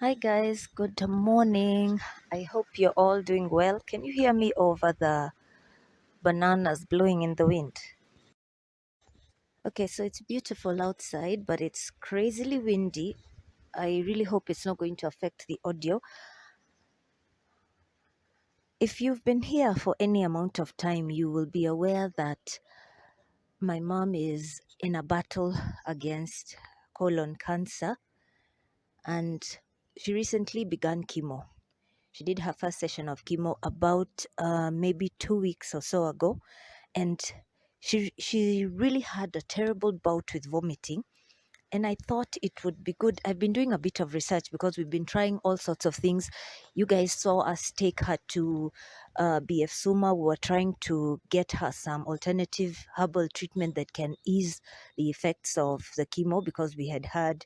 Hi guys, good morning. I hope you're all doing well. Can you hear me over the bananas blowing in the wind? Okay, so it's beautiful outside, but it's crazily windy. I really hope it's not going to affect the audio. If you've been here for any amount of time, you will be aware that my mom is in a battle against colon cancer, and she recently began chemo. She did her first session of chemo about maybe 2 weeks or so ago, and she really had a terrible bout with vomiting. And I thought it would be good. I've been doing a bit of research because we've been trying all sorts of things. You guys saw us take her to BF Suma. We were trying to get her some alternative herbal treatment that can ease the effects of the chemo because we had heard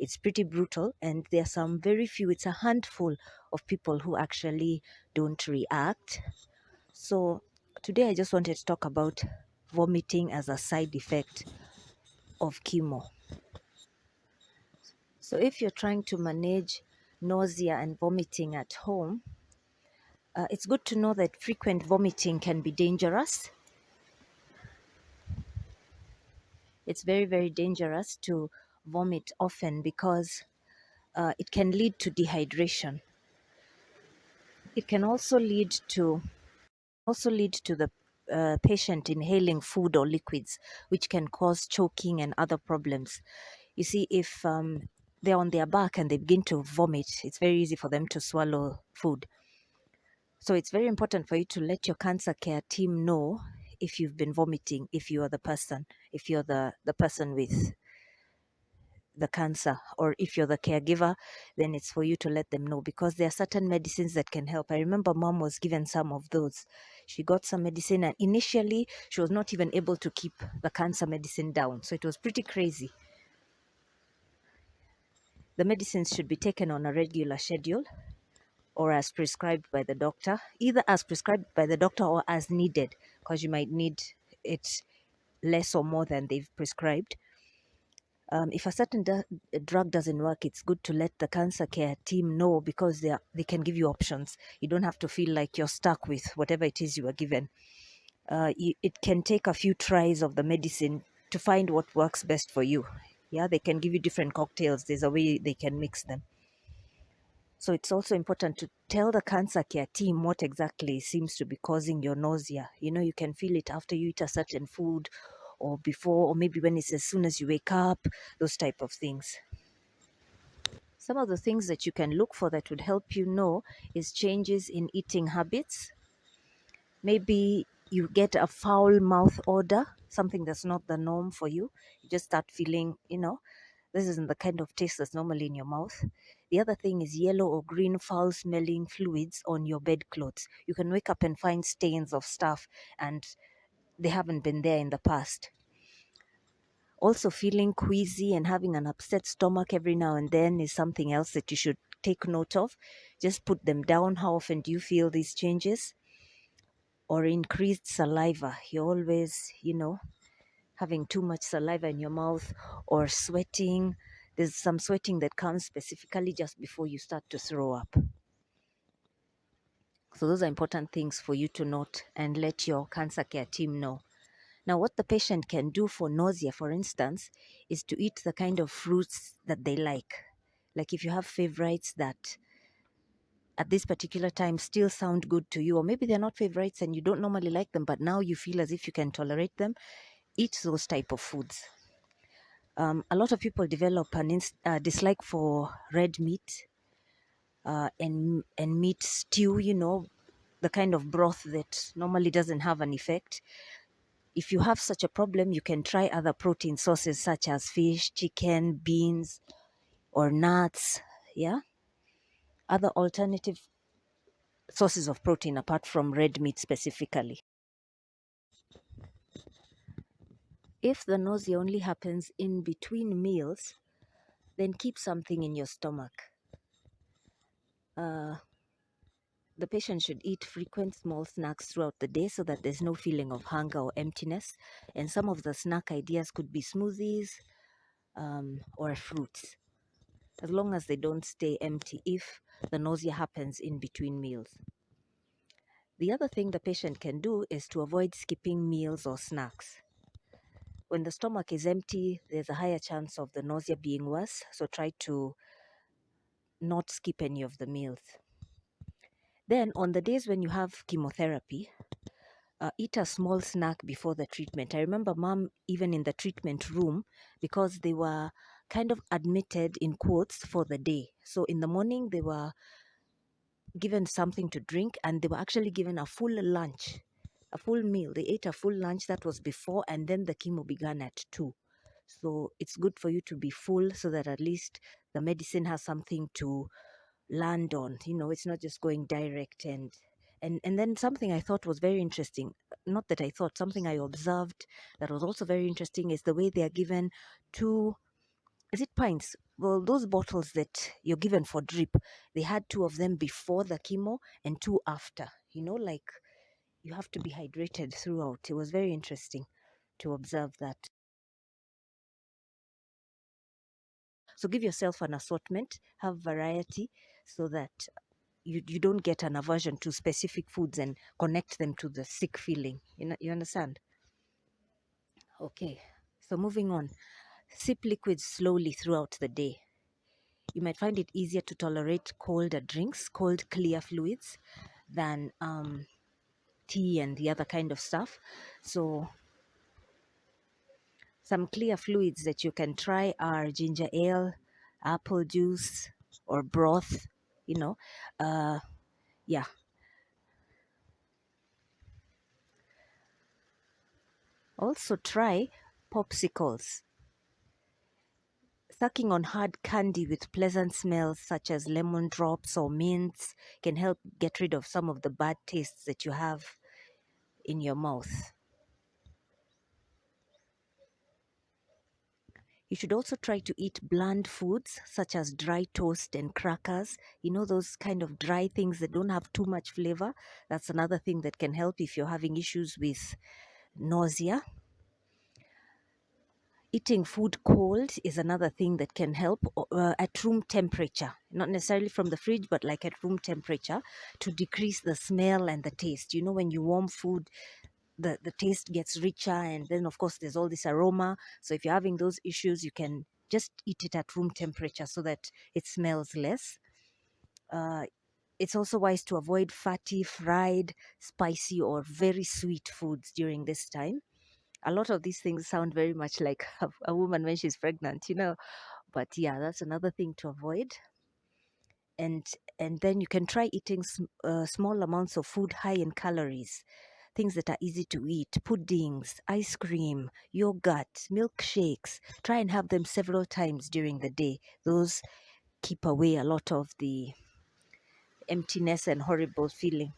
it's pretty brutal, and there are some very few, it's a handful of people who actually don't react. So today I just wanted to talk about vomiting as a side effect of chemo. So if you're trying to manage nausea and vomiting at home, it's good to know that frequent vomiting can be dangerous. It's very, very dangerous to vomit often because it can lead to dehydration. It can also lead to the patient inhaling food or liquids, which can cause choking and other problems. You see, if they're on their back and they begin to vomit, it's very easy for them to swallow food. So it's very important for you to let your cancer care team know if you've been vomiting, if you are the person, if you're the person with the cancer, or if you're the caregiver, then it's for you to let them know because there are certain medicines that can help. I remember mom was given some of those. She got some medicine, and initially she was not even able to keep the cancer medicine down. So it was pretty crazy. The medicines should be taken on a regular schedule or as prescribed by the doctor, either as prescribed by the doctor or as needed, because you might need it less or more than they've prescribed. If a certain drug doesn't work, it's good to let the cancer care team know because they can give you options. You don't have to feel like you're stuck with whatever it is you were given. It can take a few tries of the medicine to find what works best for you. Yeah, they can give you different cocktails. There's a way they can mix them. So it's also important to tell the cancer care team what exactly seems to be causing your nausea. You know, you can feel it after you eat a certain food or before, or maybe when it's as soon as you wake up, those type of things. Some of the things that you can look for that would help you know is changes in eating habits. Maybe you get a foul mouth odor, something that's not the norm for you. You just start feeling, this isn't the kind of taste that's normally in your mouth. The other thing is yellow or green foul smelling fluids on your bedclothes. You can wake up and find stains of stuff and they haven't been there in the past. Also, feeling queasy and having an upset stomach every now and then is something else that you should take note of. Just put them down. How often do you feel these changes? Or increased saliva. You're always, having too much saliva in your mouth, or sweating. There's some sweating that comes specifically just before you start to throw up. So those are important things for you to note and let your cancer care team know. Now, what the patient can do for nausea, for instance, is to eat the kind of fruits that they like. Like if you have favorites that at this particular time still sound good to you, or maybe they're not favorites and you don't normally like them, but now you feel as if you can tolerate them, eat those type of foods. A lot of people develop a dislike for red meat and meat stew, the kind of broth that normally doesn't have an effect. If you have such a problem, you can try other protein sources such as fish, chicken, beans, or nuts. Yeah, other alternative sources of protein apart from red meat specifically. If the nausea only happens in between meals, then keep something in your stomach. The patient should eat frequent small snacks throughout the day so that there's no feeling of hunger or emptiness. And some of the snack ideas could be smoothies or fruits. as long as they don't stay empty if the nausea happens in between meals. The other thing the patient can do is to avoid skipping meals or snacks. When the stomach is empty, there's a higher chance of the nausea being worse, so try to not skip any of the meals. Then, on the days when you have chemotherapy, eat a small snack before the treatment. I remember mom, even in the treatment room, because they were kind of admitted in quotes for the day. So in the morning, they were given something to drink, and they were actually given a full lunch, a full meal. They ate a full lunch that was before, and then the chemo began at 2. So it's good for you to be full so that at least the medicine has something to land on. It's not just going direct. And then something I thought was very interesting, not that I thought, something I observed that was also very interesting, is the way they are given 2, is it pints? Well, those bottles that you're given for drip, they had 2 of them before the chemo and 2 after. Like you have to be hydrated throughout. It was very interesting to observe that. So give yourself an assortment, have variety, so that you don't get an aversion to specific foods and connect them to the sick feeling. You understand? Okay, so moving on. Sip liquids slowly throughout the day. You might find it easier to tolerate colder drinks, cold clear fluids, than tea and the other kind of stuff. So some clear fluids that you can try are ginger ale, apple juice, or broth. Yeah. Also try popsicles. Sucking on hard candy with pleasant smells such as lemon drops or mints can help get rid of some of the bad tastes that you have in your mouth. You should also try to eat bland foods such as dry toast and crackers. Those kind of dry things that don't have too much flavor. That's another thing that can help if you're having issues with nausea. Eating food cold is another thing that can help, at room temperature, not necessarily from the fridge, but like at room temperature, to decrease the smell and the taste. When you warm food, the taste gets richer, and then of course there's all this aroma. So if you're having those issues, you can just eat it at room temperature so that it smells less. It's also wise to avoid fatty, fried, spicy, or very sweet foods during this time. A lot of these things sound very much like a woman when she's pregnant, but yeah, that's another thing to avoid. And then you can try eating small amounts of food high in calories, things that are easy to eat: puddings, ice cream, yogurt, milkshakes. Try and have them several times during the day. Those keep away a lot of the emptiness and horrible feeling.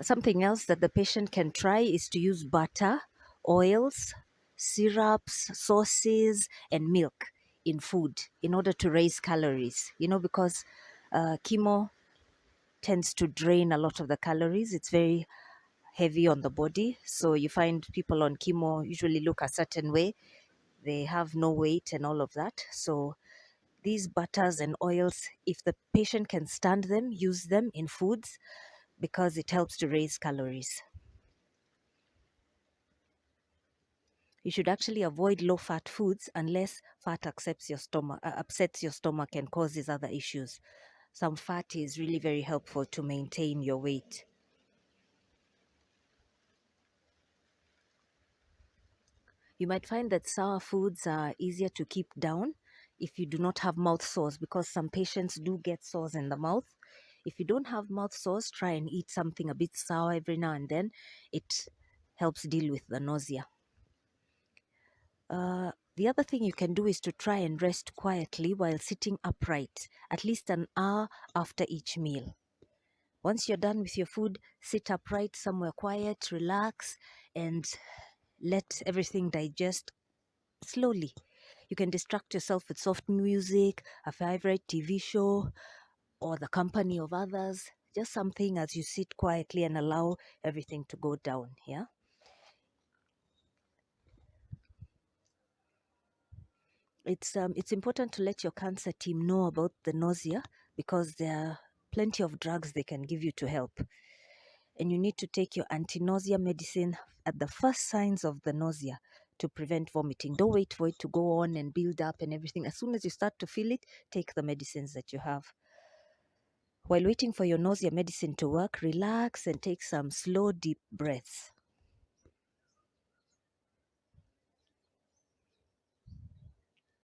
Something else that the patient can try is to use butter, oils, syrups, sauces, and milk in food in order to raise calories. Because chemo tends to drain a lot of the calories. It's very heavy on the body. So you find people on chemo usually look a certain way. They have no weight and all of that. So these butters and oils, if the patient can stand them, use them in foods, because it helps to raise calories. You should actually avoid low-fat foods unless fat upsets your stomach and causes other issues. Some fat is really very helpful to maintain your weight. You might find that sour foods are easier to keep down if you do not have mouth sores, because some patients do get sores in the mouth. If you don't have mouth sores, try and eat something a bit sour every now and then. It helps deal with the nausea. The other thing you can do is to try and rest quietly while sitting upright, at least an hour after each meal. Once you're done with your food, sit upright somewhere quiet, relax, and let everything digest slowly. You can distract yourself with soft music, a favorite TV show, or the company of others. Just something as you sit quietly and allow everything to go down. Yeah. It's important to let your cancer team know about the nausea, because there are plenty of drugs they can give you to help. And you need to take your anti-nausea medicine at the first signs of the nausea to prevent vomiting. Don't wait for it to go on and build up and everything. As soon as you start to feel it, take the medicines that you have. While waiting for your nausea medicine to work, relax and take some slow, deep breaths.